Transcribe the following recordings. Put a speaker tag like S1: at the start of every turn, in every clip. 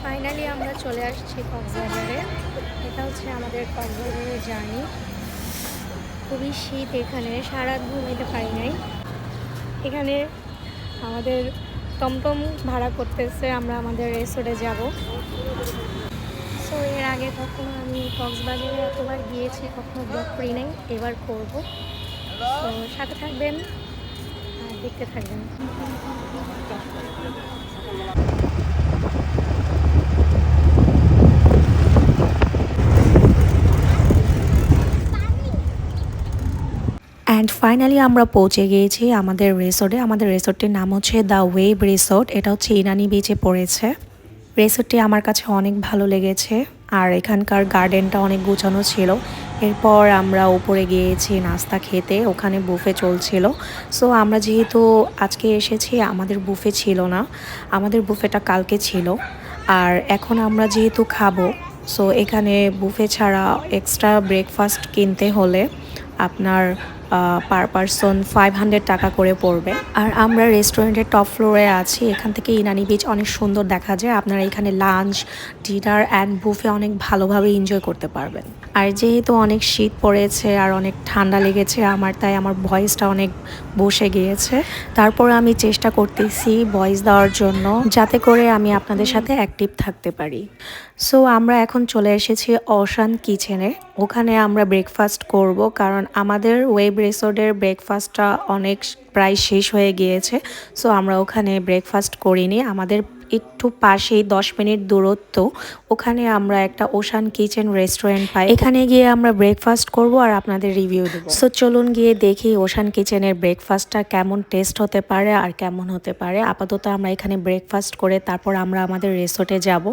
S1: Finally আমরা চলে আসছি কক্সবাজারে। এটা হচ্ছে আমাদের কক্সবাজারের জার্নি। খুবই শীত এখানে, সারা ঘুমাইতে পারি নাই। এখানে আমাদের টমটম ভাড়া করতেছে, আমরা আমাদের রিসোর্টে যাব। সো এর আগে কখনো আমি কক্সবাজারে এতবার গিয়েছি, কখনো ব্লগ করি নাই, এবার করব। তো সাথে থাকবেন আর দেখতে থাকবেন।
S2: অ্যান্ড ফাইনালি আমরা পৌঁছে গিয়েছি আমাদের রিসোর্টে। আমাদের রিসোর্টটির নাম হচ্ছে দ্য ওয়েভ রিসোর্ট। এটা হচ্ছে ইনানি বিচে পড়েছে। রিসোর্টটি আমার কাছে অনেক ভালো লেগেছে, আর এখানকার গার্ডেনটা অনেক গুছানো ছিল। এরপর আমরা উপরে গিয়েছি নাস্তা খেতে, ওখানে বুফে চলছিল। সো আমরা যেহেতু আজকে এসেছি, আমাদের বুফে ছিল না, আমাদের বুফেটা কালকে ছিল। আর এখন আমরা যেহেতু খাবো, সো এখানে বুফে ছাড়া এক্সট্রা ব্রেকফাস্ট কিনতে হলে আপনার পার পারসন 500 টাকা করে পড়বে। আর আমরা রেস্টুরেন্টের টপ ফ্লোরে আছি, এখান থেকে ইনানি বিচ অনেক সুন্দর দেখা যায়। আপনারা এখানে লাঞ্চ, ডিনার অ্যান্ড বুফে অনেক ভালোভাবে এনজয় করতে পারবেন। আর যেহেতু অনেক শীত পড়েছে আর অনেক ঠান্ডা লেগেছে আমার, তাই আমার ভয়েসটা অনেক বসে গিয়েছে। তারপর আমি চেষ্টা করতেছি ভয়েস দেওয়ার জন্য, যাতে করে আমি আপনাদের সাথে অ্যাক্টিভ থাকতে পারি। সো আমরা এখন চলে এসেছি ওশান কিচেনে। ওখানে আমরা ব্রেকফাস্ট করব, কারণ আমাদের ওয়েব রিসোর্টের ব্রেকফাস্টটা অনেক প্রায় শেষ হয়ে গিয়েছে। সো আমরা ওখানে ব্রেকফাস্ট করিনি। আমাদের একটু পাশেই 10 মিনিট দূরত্ব, ওখানে আমরা একটা ওশান কিচেন রেস্টুরেন্ট পাই। এখানে গিয়ে আমরা ব্রেকফাস্ট করব আর আপনাদের রিভিউ দেব। সো চলুন গিয়ে দেখি ওশান কিচেনের ব্রেকফাস্টটা কেমন টেস্ট হতে পারে আর কেমন হতে পারে। আপাতত আমরা এখানে ব্রেকফাস্ট করে তারপর আমরা আমাদের রিসোর্টে যাব।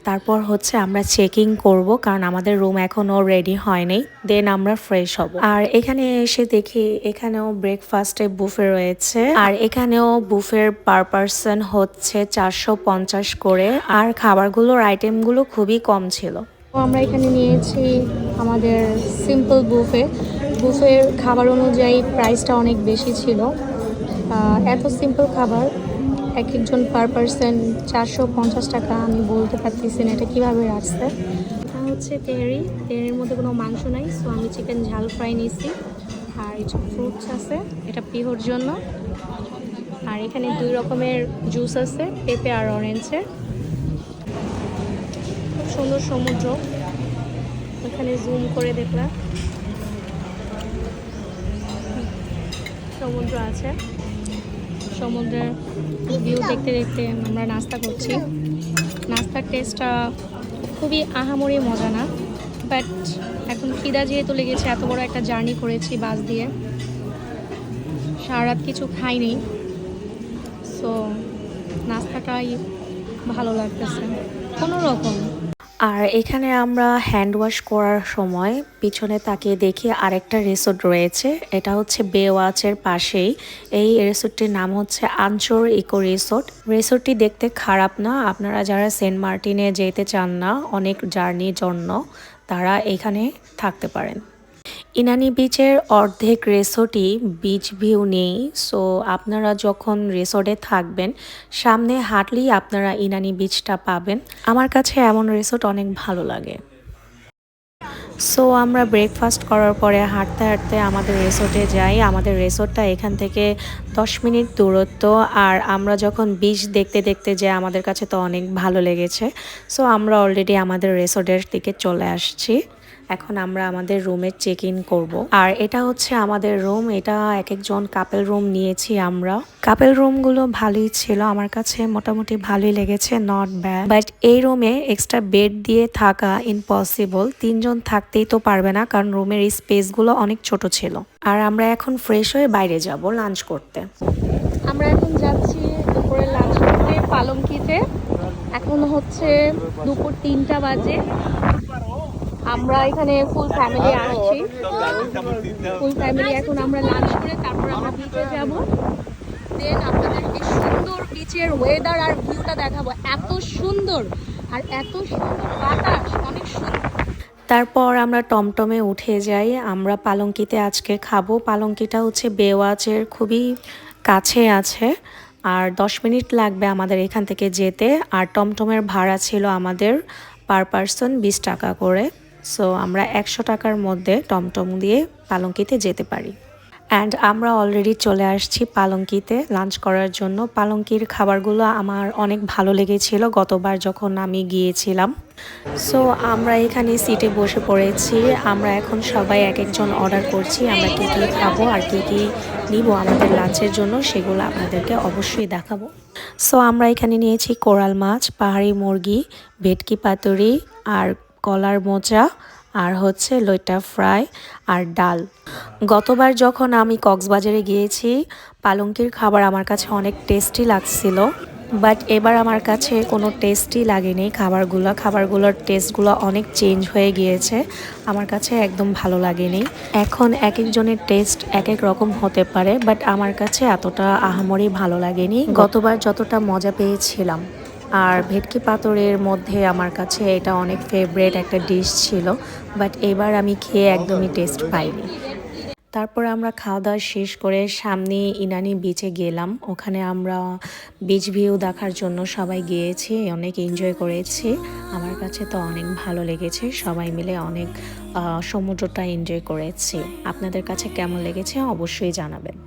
S2: তারপর হচ্ছে আমরা চেকিং করব, কারণ আমাদের রুম এখনও রেডি হয়নি। দেন আমরা ফ্রেশ হব। আর এখানে এসে দেখি এখানেও ব্রেকফাস্টে বুফে রয়েছে, আর এখানেও বুফের পার পারসন হচ্ছে 450 করে। আর খাবারগুলোর আইটেমগুলো খুবই কম ছিল।
S1: আমরা এখানে নিয়েছি আমাদের সিম্পল বুফে। বুফের খাবার অনুযায়ী প্রাইসটা অনেক বেশি ছিল। এত সিম্পল খাবার এক একজন পার পারসন 450 টাকা, আমি বলতে পারতেছি না এটা কীভাবে রাখছে। এটা হচ্ছে তেহারির মধ্যে কোনো মাংস নাই, সো আমি চিকেন ঝাল ফ্রাই নিয়েছি। আর কিছু ফ্রুটস আছে, এটা পিহর জন্য। আর এখানে 2 রকমের জুস আছে, পেঁপে আর অরেঞ্জের। খুব সুন্দর সমুদ্র, এখানে জুম করে দেখলাম সমুদ্র আছে। সমুদ্রের ভিউ দেখতে দেখতে আমরা নাস্তা করছি। নাস্তার টেস্টটা খুবই আহামরি মজা না, বাট এখন খিদা যেহেতু লেগেছে, এত বড় একটা জার্নি করেছি বাস দিয়ে, সারা রাত কিছু খাইনি, সো নাস্তাটাই ভালো লাগতেছে কোনো রকম।
S2: আর এখানে আমরা হ্যান্ড ওয়াশ করার সময় পিছনে তাকিয়ে দেখি আরেকটা রিসোর্ট রয়েছে। এটা হচ্ছে বে ওয়াচের পাশেই। এই রিসোর্টটির নাম হচ্ছে আনচোর ইকো রিসোর্ট। রিসোর্টটি দেখতে খারাপ না। আপনারা যারা সেন্ট মার্টিনে যেতে চান না অনেক জার্নির জন্য, তারা এখানে থাকতে পারেন। ইনানি বিচের অর্ধেক রিসোর্টই বিচ ভিউ নেই। সো আপনারা যখন রিসোর্টে থাকবেন, সামনে হাঁটলেই আপনারা ইনানি বিচটা পাবেন। আমার কাছে এমন রিসোর্ট অনেক ভালো লাগে। সো আমরা ব্রেকফাস্ট করার পরে হাঁটতে হাঁটতে আমাদের রিসোর্টে যাই। আমাদের রিসোর্টটা এখান থেকে 10 মিনিট দূরত্ব। আর আমরা যখন বিচ দেখতে দেখতে যাই, আমাদের কাছে তো অনেক ভালো লেগেছে। সো আমরা অলরেডি আমাদের রিসোর্টের দিকে চলে আসছি। এখন আমরা আমাদের রুমে চেক ইন করবো। আর এটা হচ্ছে আমাদের রুম। এটা এক একজন কাপেল রুম নিয়েছি আমরা। কাপেল রুমগুলো ভালোই ছিল, আমার কাছে মোটামুটি ভালোই লেগেছে, নট ব্যাড। বাট এই রুমে এক্সট্রা বেড দিয়ে থাকা ইম্পসিবল। 3 জন থাকতেই তো পারবে না, কারণ রুমের স্পেসগুলো অনেক ছোট ছিল। আর আমরা এখন ফ্রেশ হয়ে বাইরে যাব লাঞ্চ করতে।
S1: আমরা এখন যাচ্ছি দুপুরে লাঞ্চ করতে পালংকিতে। এখন হচ্ছে দুপুর 3টা বাজে। আমরা এখানে ফুল ফ্যামিলি আসছি। ফুল ফ্যামিলি এখন আমরা লাঞ্চ করে তারপর আমরা বিচে যাব। দেন আপনাদের এই সুন্দর বিচের ওয়েদার আর ভিউটা দেখাবো। এত সুন্দর আর এত সুন্দর বাতাস, অনেক সুন্দর।
S2: তারপর আমরা টমটমে উঠে যাই। আমরা পালংকিতে আজকে খাবো। পালংকিটা হচ্ছে বে ওয়াচের খুবই কাছে আছে। আর 10 মিনিট লাগবে আমাদের এখান থেকে যেতে। আর টমটমের ভাড়া ছিল আমাদের পার পারসন 20 টাকা করে। সো আমরা 100 টাকার মধ্যে টমটম দিয়ে পালঙ্কিতে যেতে পারি। অ্যান্ড আমরা অলরেডি চলে আসছি পালঙ্কিতে লাঞ্চ করার জন্য। পালঙ্কির খাবারগুলো আমার অনেক ভালো লেগেছিল গতবার যখন আমি গিয়েছিলাম। সো আমরা এখানে সিটে বসে পড়েছি। আমরা এখন সবাই এক একজন অর্ডার করছি আমরা কী কী খাবো আর কী কী নিব আমাদের লাঞ্চের জন্য, সেগুলো আপনাদেরকে অবশ্যই দেখাবো। সো আমরা এখানে নিয়েছি কোরাল মাছ, পাহাড়ি মুরগি, ভেটকি পাতুরি আর কলার মোচা আর হচ্ছে লইট্টা ফ্রাই আর ডাল। গতবার যখন আমি কক্সবাজারে গিয়েছি পালঙ্কির খাবার আমার কাছে অনেক টেস্টি লাগছিল, বাট এবার আমার কাছে কোনো টেস্টই লাগেনি। খাবারগুলোর টেস্টগুলো অনেক চেঞ্জ হয়ে গিয়েছে, আমার কাছে একদম ভালো লাগেনি। এখন এক একজনের টেস্ট এক এক রকম হতে পারে, বাট আমার কাছে এতটা আহামরি ভালো লাগেনি গতবার যতটা মজা পেয়েছিলাম। আর ভেটকি পাতুরির মধ্যে আমার কাছে এটা অনেক ফেভারিট একটা ডিশ ছিল, বাট এবার আমি খেয়ে একদমই টেস্ট পাইনি। তারপর আমরা খাওয়া দাওয়া শেষ করে সামনে ইনানি বিচে গেলাম। ওখানে আমরা বিচ ভিউ দেখার জন্য সবাই গিয়েছি, অনেক এনজয় করেছি। আমার কাছে তো অনেক ভালো লেগেছে, সবাই মিলে অনেক সমুদ্রটা এনজয় করেছি। আপনাদের কাছে কেমন লেগেছে অবশ্যই জানাবেন।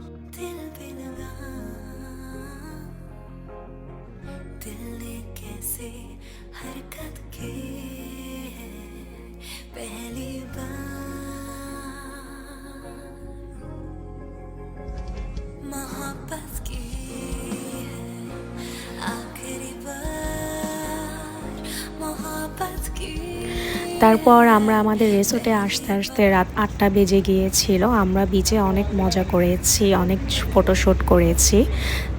S2: তারপর আমরা আমাদের রিসোর্টে আসতে আসতে রাত 8টা বেজে গিয়েছিল। আমরা বিচে অনেক মজা করেছি, অনেক ফটোশ্যুট করেছি।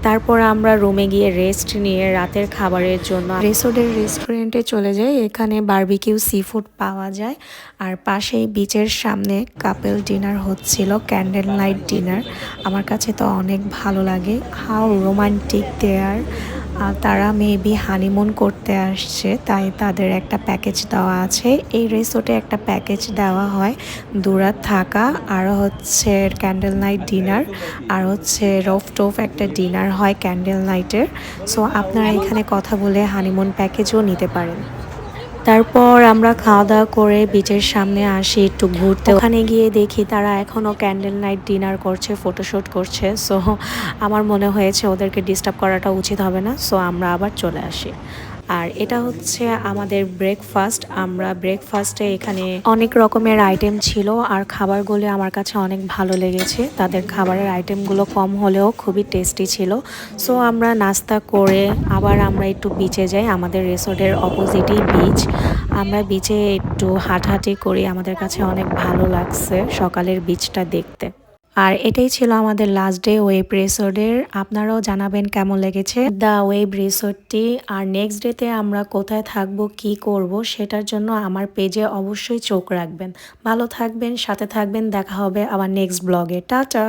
S2: তারপর আমরা রুমে গিয়ে রেস্ট নিয়ে রাতের খাবারের জন্য রিসোর্টের রেস্টুরেন্টে চলে যাই। এখানে বারবিকিউ সি ফুড পাওয়া যায়। আর পাশেই বিচের সামনে কাপল ডিনার হচ্ছিল, ক্যান্ডেল লাইট ডিনার। আমার কাছে তো অনেক ভালো লাগে, হাউ রোমান্টিক দেয়ার। তারা মেবি হানিমুন করতে আসছে, তাই তাদের একটা প্যাকেজ দেওয়া আছে। এই রিসোর্টে একটা প্যাকেজ দেওয়া হয়, দুরাত থাকা আর হচ্ছে ক্যান্ডেল নাইট ডিনার আর হচ্ছে রফ একটা ডিনার হয় ক্যান্ডেল নাইটের। সো আপনারা এখানে কথা বলে হানিমুন প্যাকেজও নিতে পারেন। তারপর আমরা খাওয়া দাওয়া করে বিচের সামনে আসি একটু ঘুরতে। ওখানে গিয়ে দেখি তারা এখনও ক্যান্ডেল নাইট ডিনার করছে, ফটোশ্যুট করছে। সো আমার মনে হয়েছে ওদেরকে ডিস্টার্ব করাটা উচিত হবে না, সো আমরা আবার চলে আসি। আর এটা হচ্ছে আমাদের ব্রেকফাস্ট। আমরা ব্রেকফাস্টে এখানে অনেক রকমের আইটেম ছিল আর খাবারগুলো আমার কাছে অনেক ভালো লেগেছে। তাদের খাবারের আইটেমগুলো কম হলেও খুবই টেস্টি ছিল। সো আমরা নাস্তা করে আবার আমরা একটু বিচে যাই, আমাদের রিসোর্টের অপোজিটেই বিচ। আমরা বিচে একটু হাঁটাহাঁটি করি, আমাদের কাছে অনেক ভালো লাগছে সকালের বিচটা দেখতে। আর এটাই ছিল আমাদের লাস্ট ডে ওয়েব রিসোর্টের। আপনারাও জানাবেন কেমন লেগেছে দ্য ওয়েব রিসোর্টটি। আর নেক্সট ডেতে আমরা কোথায় থাকবো কি করব সেটার জন্য আমার পেজে অবশ্যই চোখ রাখবেন। ভালো থাকবেন, সাথে থাকবেন, দেখা হবে আবার নেক্সট ব্লগে। টাটা।